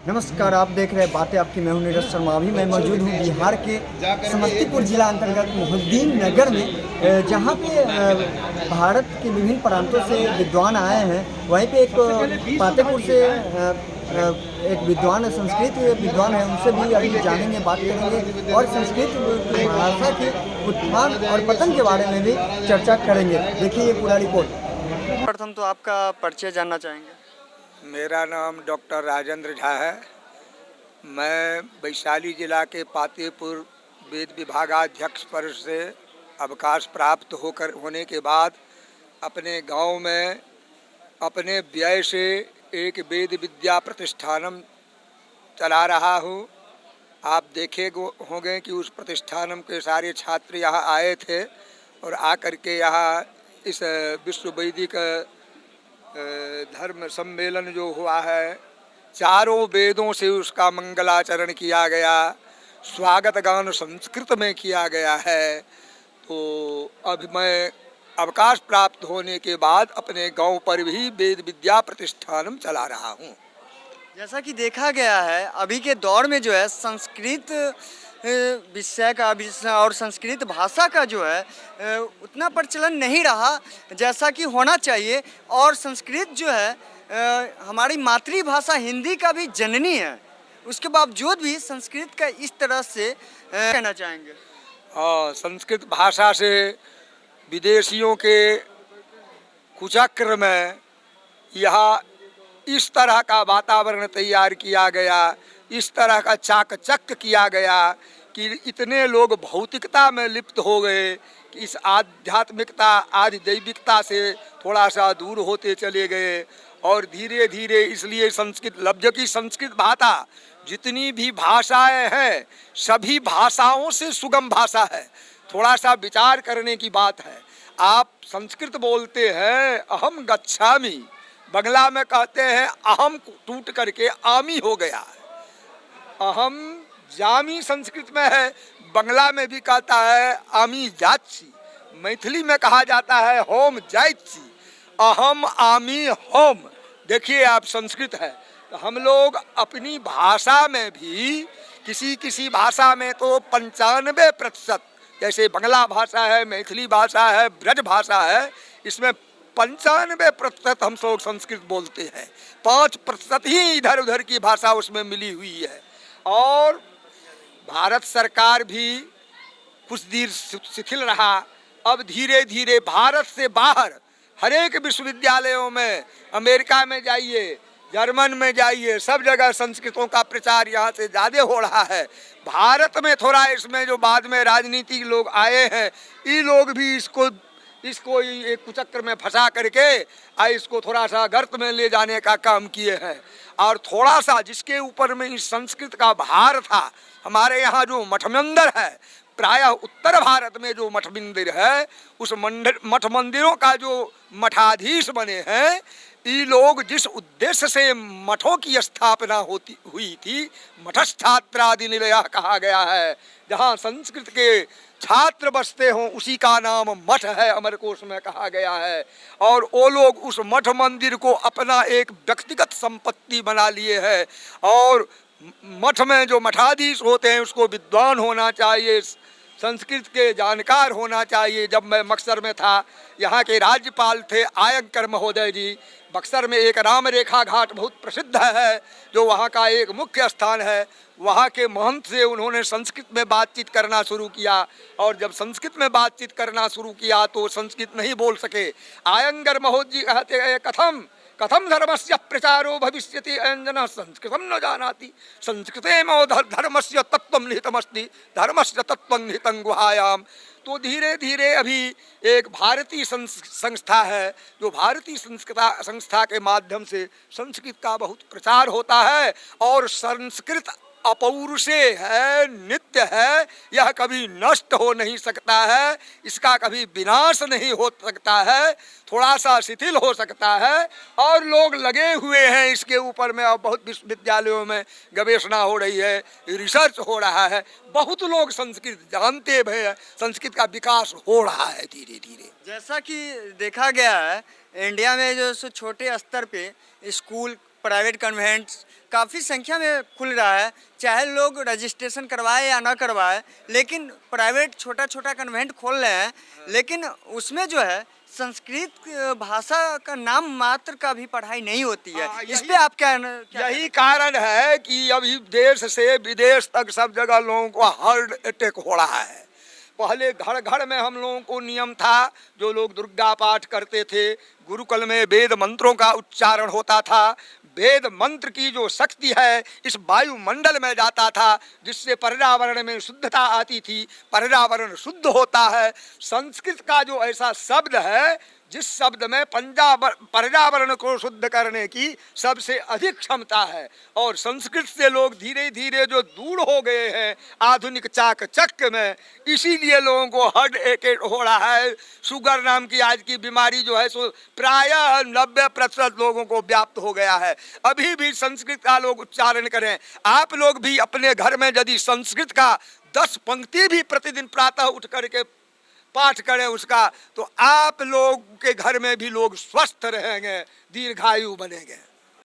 नमस्कार, आप देख रहे हैं बातें आपकी। मैं हूं नीरज शर्मा। अभी मैं मौजूद हूं बिहार के समस्तीपुर जिला अंतर्गत मोहद्दीन नगर में, जहां पे भारत के विभिन्न प्रांतों से विद्वान आए हैं। वहीं पे एक फतेहपुर से एक विद्वान संस्कृत विद्वान है, उनसे भी अभी जानेंगे, बात करेंगे और संस्कृत भाषा के उत्थान और पतन के बारे में भी चर्चा करेंगे। देखिए ये पूरा रिपोर्ट। प्रथम तो आपका परिचय जानना चाहेंगे। मेरा नाम डॉक्टर राजेंद्र झा है। मैं वैशाली जिला के पातेपुर वेद विभागाध्यक्ष पद से अवकाश प्राप्त होने के बाद अपने गांव में अपने व्यय से एक वेद विद्या प्रतिष्ठानम चला रहा हूं। आप देखे होंगे कि उस प्रतिष्ठानम के सारे छात्र यहाँ आए थे और आकर के यहाँ इस विश्व वैदिक धर्म सम्मेलन जो हुआ है, चारों वेदों से उसका मंगलाचरण किया गया, स्वागत गान संस्कृत में किया गया है। तो अब मैं अवकाश प्राप्त होने के बाद अपने गांव पर भी वेद विद्या प्रतिष्ठानम चला रहा हूं। जैसा कि देखा गया है अभी के दौर में जो है संस्कृत विषय का और संस्कृत भाषा का जो है उतना प्रचलन नहीं रहा जैसा कि होना चाहिए। और संस्कृत जो है हमारी मातृभाषा हिंदी का भी जननी है, उसके बावजूद भी संस्कृत का इस तरह से कहना चाहेंगे। संस्कृत भाषा से विदेशियों के कुचक्र में यहाँ इस तरह का वातावरण तैयार किया गया, इस तरह का चाकचक्य किया गया कि इतने लोग भौतिकता में लिप्त हो गए कि इस आध्यात्मिकता आदि दैविकता से थोड़ा सा दूर होते चले गए। और धीरे धीरे इसलिए संस्कृत लब्ध की संस्कृत भाषा जितनी भी भाषाएं हैं सभी भाषाओं से सुगम भाषा है। थोड़ा सा विचार करने की बात है। आप संस्कृत बोलते हैं अहम गच्छामि, बंगला में कहते हैं अहम टूट करके आमी हो गया। अहम जामी संस्कृत में है, बंगला में भी कहता है आमी जाची, मैथिली में कहा जाता है होम जाइची, अहम आमी होम। देखिए आप संस्कृत है तो हम लोग अपनी भाषा में भी किसी भाषा में तो 95%, जैसे बंगला भाषा है, मैथिली भाषा है, ब्रज भाषा है, इसमें 95% हम लोग संस्कृत बोलते हैं। 5% ही इधर उधर की भाषा उसमें मिली हुई है। और भारत सरकार भी कुछ देर शिथिल रहा। अब धीरे धीरे भारत से बाहर हर एक विश्वविद्यालयों में, अमेरिका में जाइए, जर्मन में जाइए, सब जगह संस्कृतों का प्रचार यहाँ से ज़्यादा हो रहा है। भारत में थोड़ा इसमें जो बाद में राजनीतिक लोग आए हैं, ये लोग भी इसको एक कुचक्र में फंसा करके इसको थोड़ा सा गर्त में ले जाने का काम किए हैं। और थोड़ा सा जिसके ऊपर में इस संस्कृत का भार था, हमारे यहाँ जो मठ मंदिर है, प्रायः उत्तर भारत में जो मठ मंदिर है, उस मठ मंदिरों का जो मठाधीश बने हैं, ये लोग जिस उद्देश्य से मठों की स्थापना हुई थी, मठस्थात्रादि निलय कहा गया है, जहाँ संस्कृत के छात्र बसते हों उसी का नाम मठ है, अमरकोश में कहा गया है। और वो लोग उस मठ मंदिर को अपना एक व्यक्तिगत संपत्ति बना लिए हैं। और मठ में जो मठाधीश होते हैं उसको विद्वान होना चाहिए, संस्कृत के जानकार होना चाहिए। जब मैं बक्सर में था, यहाँ के राज्यपाल थे आयंकर महोदय जी। बक्सर में एक राम रेखा घाट बहुत प्रसिद्ध है, जो वहाँ का एक मुख्य स्थान है। वहाँ के महंत से उन्होंने संस्कृत में बातचीत करना शुरू किया, और जब संस्कृत में बातचीत करना शुरू किया तो संस्कृत नहीं बोल सके। आयंगर महोदय जी कहते हैं कथम धर्मस्य प्रचारो भविष्यति अंजना संस्कृतम न जानाति, संस्कृतेमो धर्मस्य तत्त्वं निहितमस्ति, धर्मस्य तत्त्वं निहितं गुहायाम। तो धीरे धीरे अभी एक भारतीय संस्था है, जो भारतीय संस्था के माध्यम से संस्कृत का बहुत प्रचार होता है। और संस्कृत अपौरुषे है, नित्य है, यह कभी नष्ट हो नहीं सकता है, इसका कभी विनाश नहीं हो सकता है, थोड़ा सा शिथिल हो सकता है। और लोग लगे हुए हैं इसके ऊपर में, और बहुत विश्वविद्यालयों में गवेषणा हो रही है, रिसर्च हो रहा है, बहुत लोग संस्कृत जानते भी हैं, संस्कृत का विकास हो रहा है धीरे धीरे। जैसा कि देखा गया है इंडिया में जो छोटे स्तर पे स्कूल, प्राइवेट कन्वेंट्स काफ़ी संख्या में खुल रहा है, चाहे लोग रजिस्ट्रेशन करवाए या ना करवाए, लेकिन प्राइवेट छोटा छोटा कन्वेंट खोल रहे हैं, लेकिन उसमें जो है संस्कृत भाषा का नाम मात्र का भी पढ़ाई नहीं होती है। इस पे आप क्या यही कारण है कि अभी देश से विदेश तक सब जगह लोगों को हार्ट अटैक हो रहा है। पहले घर घर में हम लोगों को नियम था, जो लोग दुर्गा पाठ करते थे, गुरुकुल में वेद मंत्रों का उच्चारण होता था, वेद मंत्र की जो शक्ति है इस वायुमंडल में जाता था, जिससे पर्यावरण में शुद्धता आती थी, पर्यावरण शुद्ध होता है। संस्कृत का जो ऐसा शब्द है जिस शब्द में पर्यावरण को शुद्ध करने की सबसे अधिक क्षमता है, और संस्कृत से लोग धीरे धीरे जो दूर हो गए हैं आधुनिक चाकचक्य में, इसीलिए लोगों को हार्ट अटैक हो रहा है। शुगर नाम की आज की बीमारी जो है सो प्रायः 90% लोगों को व्याप्त हो गया है। अभी भी संस्कृत का लोग उच्चारण करें। आप लोग भी अपने घर में यदि संस्कृत का 10 पंक्ति भी प्रतिदिन प्रातः उठ करके पाठ करें उसका, तो आप लोग के घर में भी लोग स्वस्थ रहेंगे, दीर्घायु बनेंगे।